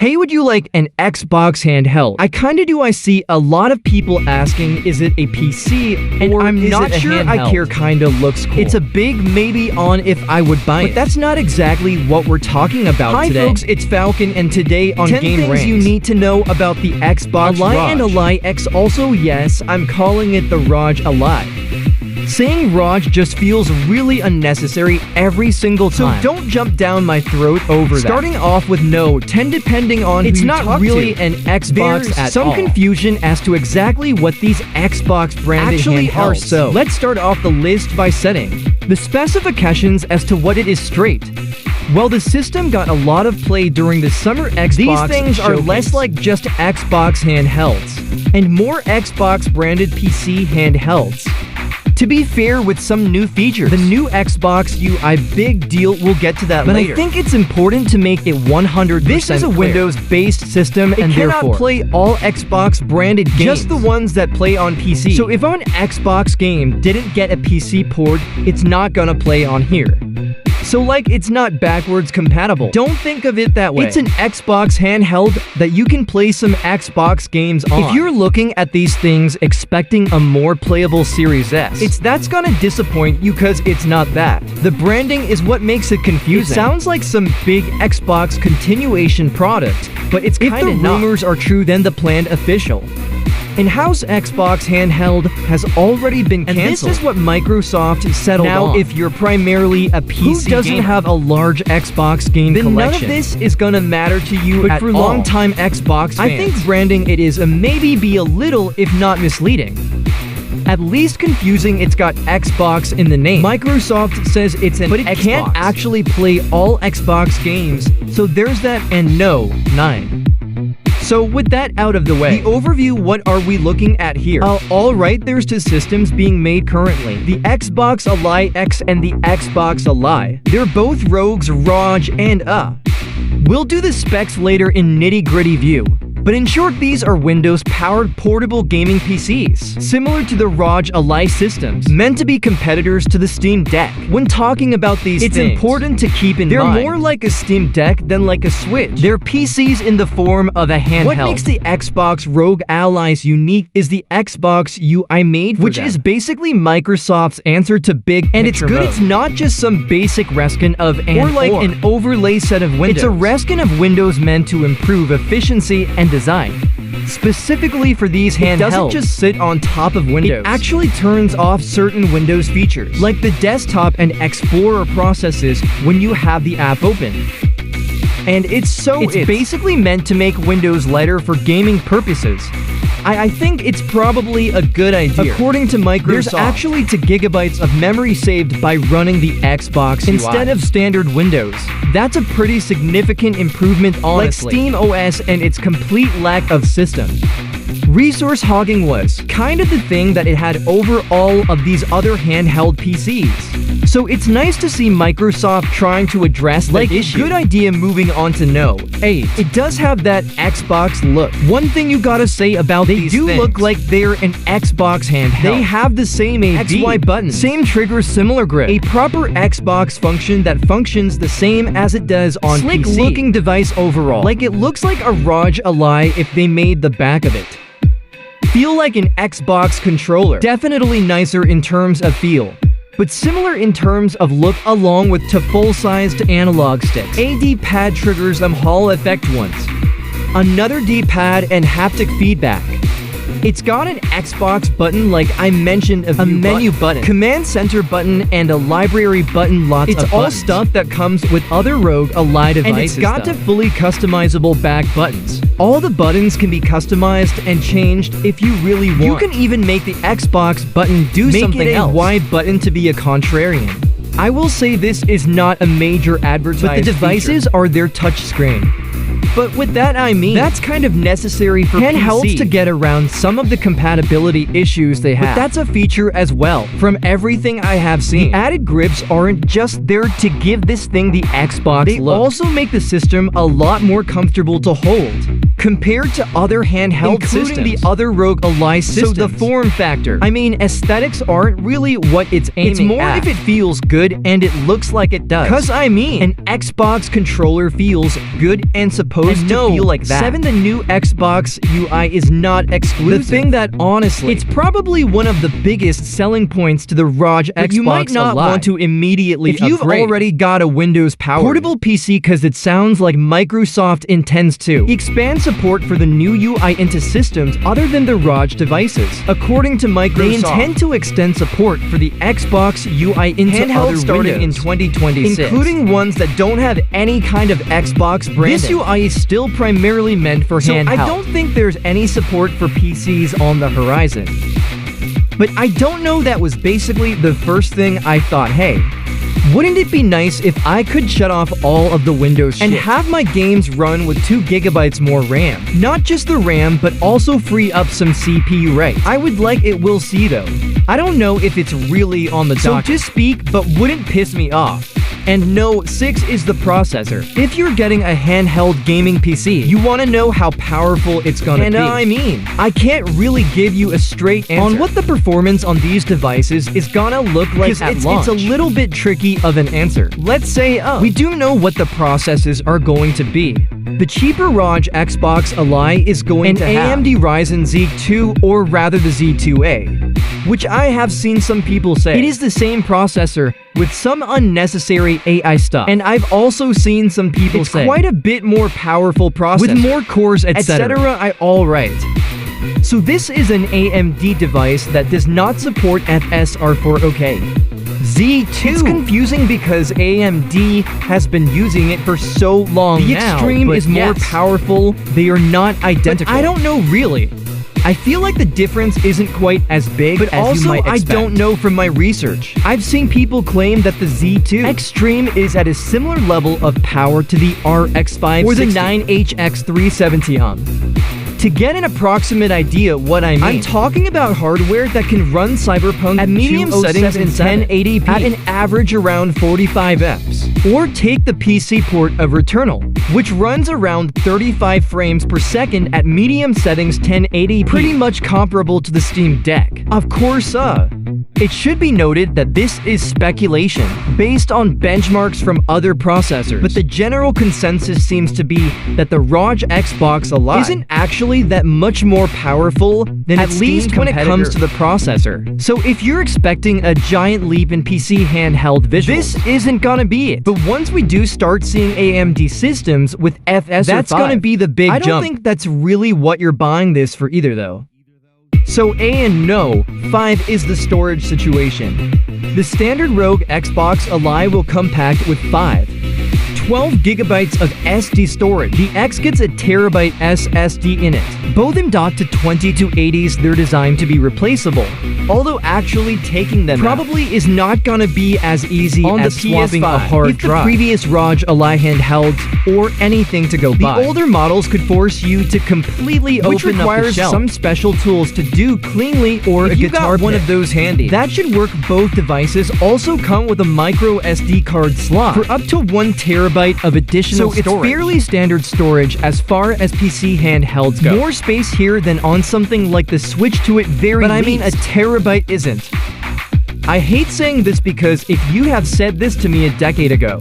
Hey, would you like an Xbox handheld? I kinda do. I see a lot of people asking, is it a PC and or I'm not sure handheld? I care. Kinda looks cool. It's a big maybe on if I would buy it. But that's not exactly what we're talking about today. Hi folks, it's Falcon and today on 10 Game things Rants, you need to know about the Xbox Ally ROG and Ally X. Also, yes, I'm calling it the ROG Ally. Saying ROG just feels really unnecessary every single time. So don't jump down my throat over that. Starting off with no 10 depending on it's not really an Xbox There's at some all. Confusion as to exactly what these Xbox branded actually handhelds are. So let's start off the list by setting the specifications as to what it is straight. Well, the system got a lot of play during the summer Xbox These things showcase. Are less like just Xbox handhelds and more Xbox branded PC handhelds. To be fair, with some new features. The new Xbox UI big deal, we'll get to that later. But I think it's important to make it 100% This is a Windows-based system and therefore play all Xbox branded games. Just the ones that play on PC. So if an Xbox game didn't get a PC port, it's not gonna play on here. So like, it's not backwards compatible. Don't think of it that way. It's an Xbox handheld that you can play some Xbox games on. If you're looking at these things expecting a more playable Series S, that's gonna disappoint you because it's not that. The branding is what makes it confusing. It sounds like some big Xbox continuation product, but it's kinda not. If the rumors are true, then the planned official in-house Xbox handheld has already been canceled. And this is what Microsoft settled on. Now, if you're primarily a PC who doesn't gamer, have a large Xbox game then collection, none of this is gonna matter to you but for long-time Xbox fans. I think branding it is maybe be a little, if not misleading. At least confusing, it's got Xbox in the name. Microsoft says it's an Xbox, but it can't actually play all Xbox games, so there's that and no, 9. So with that out of the way, the overview, what are we looking at here? Alright, there's two systems being made currently. The Xbox Ally X and the Xbox Ally. They're both ROG and we'll do the specs later in nitty-gritty view. But in short, these are Windows-powered portable gaming PCs, similar to the ROG Ally systems, meant to be competitors to the Steam Deck. When talking about these things, it's important to keep in mind they're more like a Steam Deck than like a Switch. They're PCs in the form of a handheld. What makes the Xbox ROG Allies unique is the Xbox UI made for which them, is basically Microsoft's answer to big and it's good mode. It's not just some basic reskin of or like an overlay set of Windows. It's a reskin of Windows meant to improve efficiency and design. Specifically for these handhelds, it doesn't just sit on top of Windows. It actually turns off certain Windows features, like the desktop and Explorer processes when you have the app open. And it's basically meant to make Windows lighter for gaming purposes. I think it's probably a good idea. According to Microsoft, there's actually 2 GB of memory saved by running the Xbox UI instead of standard Windows. That's a pretty significant improvement, honestly. Like Steam OS and its complete lack of system. Resource hogging was kind of the thing that it had over all of these other handheld PCs. So it's nice to see Microsoft trying to address that issue. Good idea. Moving on to no 8. It does have that Xbox look. One thing you gotta say about these things, look like they're an Xbox handheld. They have the same XY buttons, same triggers, similar grip, a proper Xbox function that functions the same as it does on PC. Slick looking device overall. Like it looks like a ROG Ally if they made the back of it feel like an Xbox controller. Definitely nicer in terms of feel, but similar in terms of look along with to full-sized analog sticks. A D-pad triggers them Hall effect ones. Another D-pad and haptic feedback. It's got an Xbox button like I mentioned, a menu button, command center button, and a library button. It's all stuff that comes with other ROG Ally devices. And it's got to fully customizable back buttons. All the buttons can be customized and changed if you really want. You can even make the Xbox button do something else. Make it a Y button to be a contrarian. I will say this is not a major advertised but the devices are their touchscreen. But with that I mean, that's kind of necessary for handhelds to get around some of the compatibility issues they have. But that's a feature as well, from everything I have seen. The added grips aren't just there to give this thing the Xbox look. They also make the system a lot more comfortable to hold. compared to other handheld systems, including the other ROG Ally systems. So the form factor, I mean, aesthetics aren't really what it's aiming at. It's more if it feels good and it looks like it does. Cause I mean, an Xbox controller feels good and supposed to feel like that. The new Xbox UI is not exclusive. The thing that honestly, it's probably one of the biggest selling points to the ROG Xbox you might not want to immediately if you've already got a Windows powered portable PC, because it sounds like Microsoft intends to expand support for the new UI into systems other than the ROG devices. According to Microsoft, they intend to extend support for the Xbox UI into handheld starting in 2026, including ones that don't have any kind of Xbox branding. This UI is still primarily meant for handheld. I don't think there's any support for PCs on the horizon. But I don't know, that was basically the first thing I thought, hey, wouldn't it be nice if I could shut off all of the Windows shit and have my games run with 2 GB more RAM? Not just the RAM, but also free up some CPU rate. I would like it, we'll see though. I don't know if it's really on the docket. So just speak, but wouldn't piss me off. And no, 6 is the processor. If you're getting a handheld gaming PC, you want to know how powerful it's gonna be. And I mean, I can't really give you a straight answer on what the performance on these devices is gonna look like at launch. It's a little bit tricky of an answer. Let's say, we do know what the processes are going to be. The cheaper ROG Xbox Ally is going to have an AMD Ryzen Z2, or rather the Z2A, which I have seen some people say it is the same processor with some unnecessary AI stuff. And I've also seen some people say it's quite a bit more powerful processor with more cores, etc. Alright. So this is an AMD device that does not support FSR4. Okay. Z2. It's confusing because AMD has been using it for so long now. The Extreme is more powerful. They are not identical. But I don't know really. I feel like the difference isn't quite as big as you might expect. I don't know from my research. I've seen people claim that the Z2 Extreme is at a similar level of power to the RX 560 or the 9HX 370. To get an approximate idea what I mean, I'm talking about hardware that can run Cyberpunk at medium settings in 1080p at an average around 45 Fps. Or take the PC port of Returnal, which runs around 35 frames per second at medium settings 1080p, pretty much comparable to the Steam Deck. Of course, it should be noted that this is speculation, based on benchmarks from other processors, but the general consensus seems to be that the ROG Xbox Ally isn't actually that much more powerful than at least when it comes to the processor. So if you're expecting a giant leap in PC handheld visuals, this isn't gonna be it. But once we do start seeing AMD systems with FSR5, that's gonna be the big jump. I don't think that's really what you're buying this for either though. So A and no, 5 is the storage situation. The standard ROG Xbox Ally will come packed with 12 GB of SD storage. The X gets a terabyte SSD in it. Both in dock to 2280s, they're designed to be replaceable. Although actually taking them probably is not gonna be as easy on as swapping a hard drive. The previous ROG Ally handhelds or anything to go by. The older models could force you to completely open up the shelf. Some special tools to do cleanly, or if a guitar pick. One of those handy. That should work. Both devices also come with a micro SD card slot for up to 1 terabyte of additional storage. So it's fairly standard storage as far as PC handhelds go. More space here than on something like the Switch to it very least. But I mean, a terabyte isn't. I hate saying this because if you have said this to me a decade ago,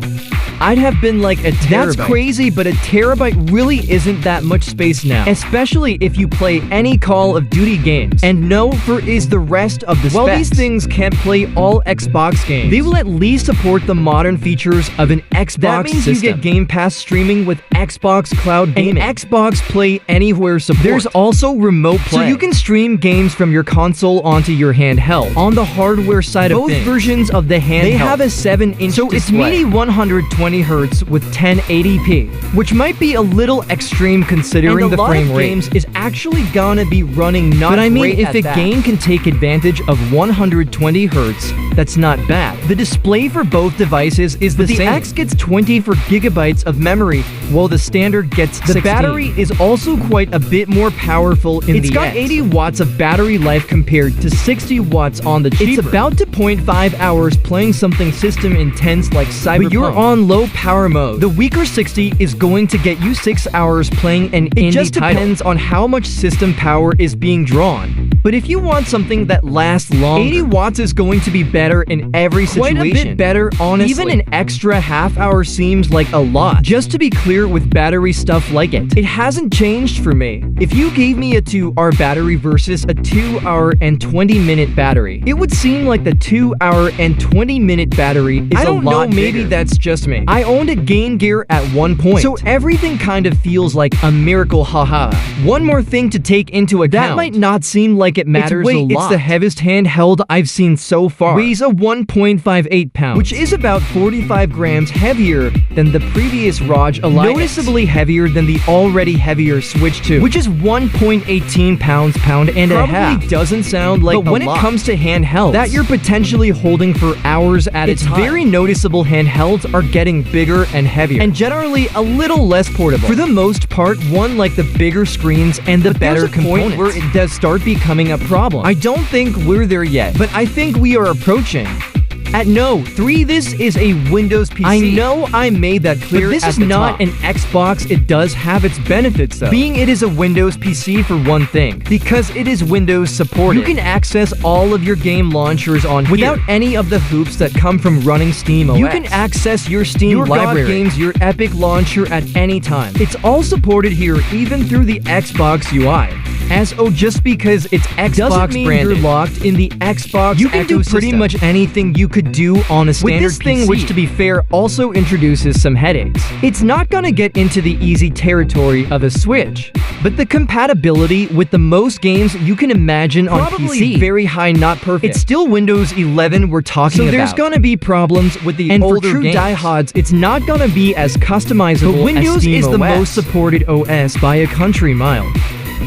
I'd have been like, a terabyte. That's crazy, but a terabyte really isn't that much space now. Especially if you play any Call of Duty games. And no, for is the rest of the specs. While these things can't play all Xbox games, they will at least support the modern features of an Xbox That means system. You get Game Pass streaming with Xbox Cloud Gaming. And Xbox Play Anywhere support. There's also Remote Play. So you can stream games from your console onto your handheld. On the hardware side of things, both versions of the handheld, they have a 7-inch display. So it's mini 120 Hz with 1080p, which might be a little extreme considering the frame rate. Games is actually gonna be running not. But I mean, if a game can take advantage of 120 Hz, that's not bad. The display for both devices is the same. The X gets 24 GB of memory, while the standard gets 16. The battery is also quite a bit more powerful in the X. It's got 80 watts of battery life compared to 60 watts on the cheaper. It's about to 0.5 hours playing something system intense like Cyberpunk. But you're on low low power mode. The weaker 60 is going to get you 6 hours playing an indie title. It just depends on how much system power is being drawn. But if you want something that lasts longer, 80 watts is going to be better in every situation. Quite a bit better, honestly. Even an extra half hour seems like a lot. Just to be clear with battery stuff like it hasn't changed for me. If you gave me a 2-hour battery versus a 2-hour and 20-minute battery, it would seem like the 2-hour and 20-minute battery is a lot bigger. Maybe that's just me. I owned a Game Gear at one point, so everything kind of feels like a miracle, haha. One more thing to take into account. That might not seem like it matters a lot. It's the heaviest handheld I've seen so far. Weighs a 1.58 pounds, which is about 45 grams heavier than the previous ROG Ally X. Noticeably heavier than the already heavier Switch 2, which is 1.18 pound and a half. Probably doesn't sound like a lot. But when it comes to handhelds that you're potentially holding for hours at a time, it's very noticeable. Handhelds are getting bigger and heavier, and generally a little less portable. For the most part, one like the bigger screens and the better components. Point where it does start becoming a problem. I don't think we're there yet, but I think we are approaching. At no 3, this is a Windows PC. I know I made that clear, but this is not an Xbox. It does have its benefits though. Being it is a Windows PC for one thing, because it is Windows supported. You can access all of your game launchers on here without any of the hoops that come from running Steam OS. You can access your Steam library, games, your Epic launcher at any time. It's all supported here, even through the Xbox UI. Just because it's Xbox doesn't mean branded. You're locked in the Xbox You can do pretty much anything you could do on a standard with this thing, PC. Which to be fair also introduces some headaches. It's not gonna get into the easy territory of a Switch, but the compatibility with the most games you can imagine on PC, very high, not perfect. It's still Windows 11 we're talking about. So there's gonna be problems with the older for true games. Diehards, it's not gonna be as customizable but Windows as Steam is the most supported OS by a country mile.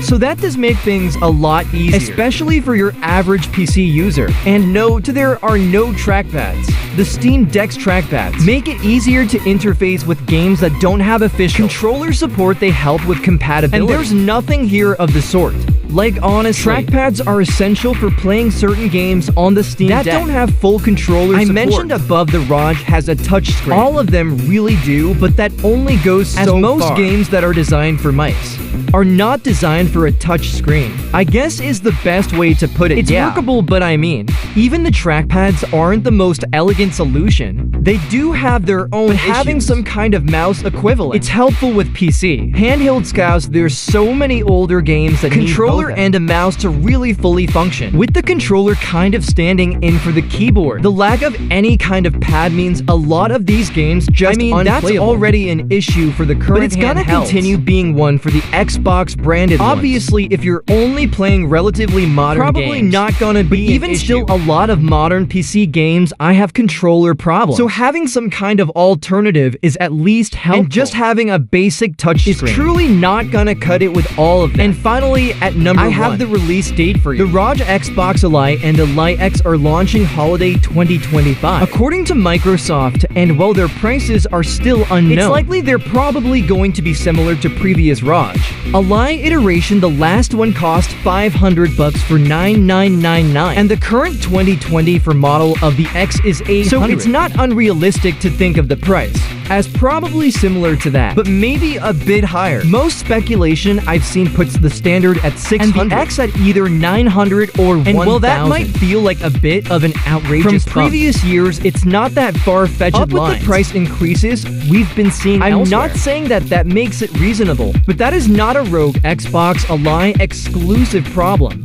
So that does make things a lot easier, especially for your average PC user. And note, there are no trackpads. The Steam Deck's trackpads make it easier to interface with games that don't have official controller support. They help with compatibility. And there's nothing here of the sort. Like, honestly, trackpads are essential for playing certain games on the Steam Deck that don't have full controller support. I mentioned above the ROG has a touchscreen. All of them really do, but that only goes so far. As most games that are designed for mice are not designed for a touch screen, I guess is the best way to put it. It's workable, but I mean, even the trackpads aren't the most elegant solution. They do have their own issues. Having some kind of mouse equivalent, it's helpful with PC. Handheld scouts, there's so many older games that controller and a mouse to really fully function, with the controller kind of standing in for the keyboard. The lack of any kind of pad means a lot of these games just that's already an issue for the current handhelds. But it's gonna continue being one for the Xbox branded Obviously, if you're only playing relatively modern probably games, not gonna be even an still issue. A lot of modern PC games, I have controller problems. So having some kind of alternative is at least helpful. And just having a basic touchscreen is truly not gonna cut it with all of them. And finally, at number 1, I have the release date for you. The ROG Xbox Ally and Ally X are launching holiday 2025. According to Microsoft, and while their prices are still unknown, it's likely they're probably going to be similar to previous ROG. Ally iteration, the last one cost $500 for $9,999, and the current 2020 for model of the X is $800. So it's not unrealistic to think of the price as probably similar to that, but maybe a bit higher. Most speculation I've seen puts the standard at $600 and the X at either $900 or $1,000. And while that might feel like a bit of an outrageous from previous years, it's not that far-fetched. Up with the price increases we've been seeing elsewhere. I'm not saying that makes it reasonable, but that is not a ROG Xbox Ally exclusive problem.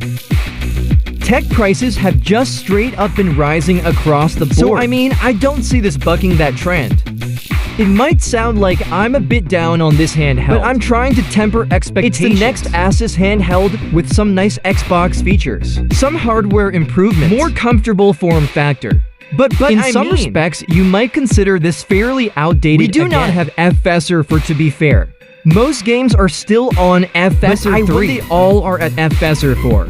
Tech prices have just straight up been rising across the board. So I mean, I don't see this bucking that trend. It might sound like I'm a bit down on this handheld, but I'm trying to temper expectations. It's the next ASUS handheld with some nice Xbox features, some hardware improvements, more comfortable form factor. But in some respects, you might consider this fairly outdated. We do not have FSR 4, to be fair. Most games are still on FSR 3. They all are at FSR 4.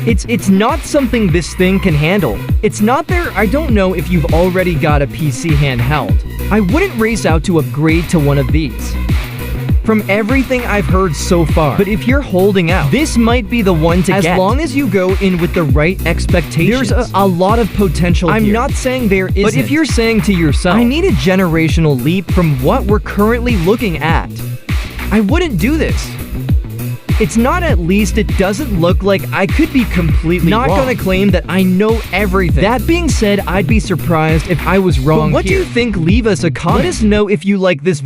It's not something this thing can handle. It's not there. I don't know if you've already got a PC handheld. I wouldn't race out to upgrade to one of these. from everything I've heard so far. But if you're holding out, this might be the one to get. As long as you go in with the right expectations. There's a lot of potential here. I'm not saying there isn't. But if you're saying to yourself, I need a generational leap from what we're currently looking at, I wouldn't do this. It's not, at least it doesn't look like I could be completely wrong. Not gonna claim that I know everything. That being said, I'd be surprised if I was wrong. But what do you think? Leave us a comment. Let us know if you like this video.